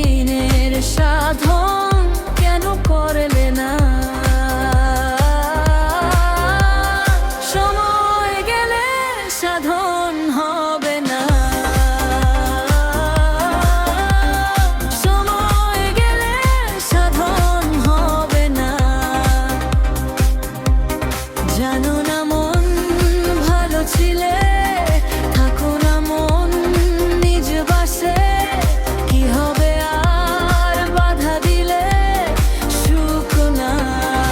দিনের সাধন কেন করলে না? সময় গেলে সাধন হবে না, সময় গেলে সাধন হবে না। জানো না মন ভালো ছিলে, থাকো না মন নিজ বাসে। কি হবে আর বাধা দিলে সুখ নাই?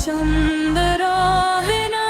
চন্দ্র বিনা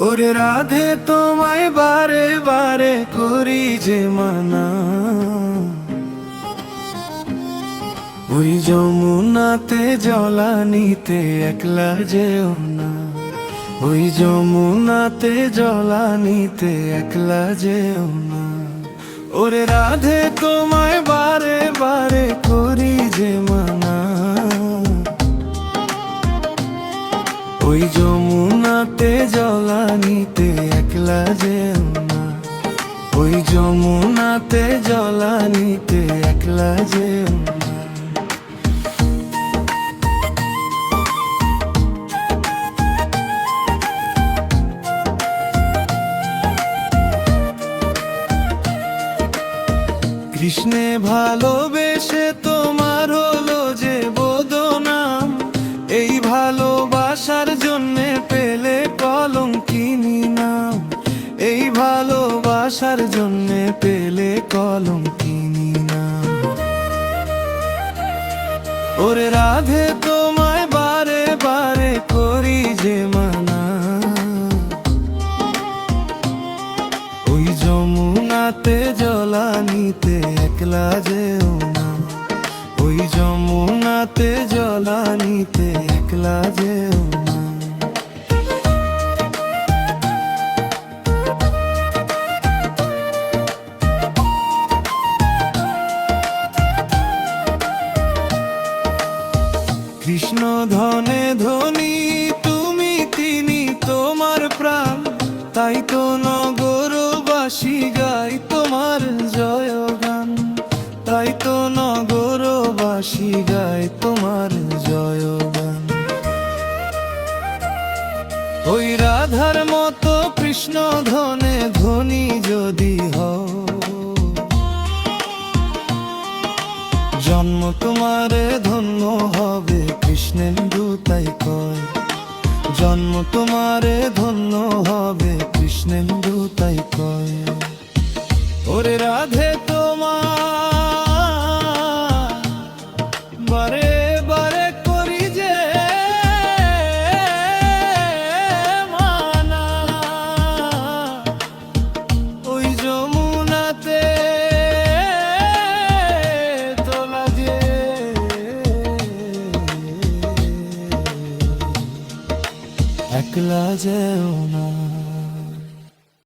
ওরে রাধে তোমায় বারে বারে করি যে মানা, ওই যমুনাতে জলানিতে একলা যেও না, ওই যমুনাতে জলানিতে একলা যেও না। ওরে রাধে তোমায় বারে বারে করি যে মানা, ওই যমুনাতে জলানিতে একলা যেও না, ওই যমুনাতে জলানিতে একলা যেও না। কৃষ্ণে ভালোবেসে তোমার হলো যে বদনাম, এই ভালোবাসার জন্যে পেলে কলঙ্কিনী নাম, এই ভালোবাসার জন্যে পেলে কলঙ্কিনী নাম। ওরে রাধে তোমায় বারে বারে করি যে মানা, ওই যমুনাতে জলানিতে একলা যেও না, ওই যমুনাতে জলানিতে একলা যেও না। কৃষ্ণ ধনে ধনী তুমি, তিনি তোমার প্রাণ, তাই তো নগরবাসী গাই তোমার জয়গান, তাই তো নগরবাসী গাই তোমার জয়গান। ওই রাধার মতো কৃষ্ণ ধনে ধনী যদি হও, জন্ম তোমার ধন্য হবে কৃষ্ণেন্দু তাই কয়, জন্ম তোমার ধন্য হবে কৃষ্ণেন্দু তাই কয়। ওরে রাধে তোমার বারে বারে করি যে মানা, ওই যমুনাতে তোলা যে একলা যেও না।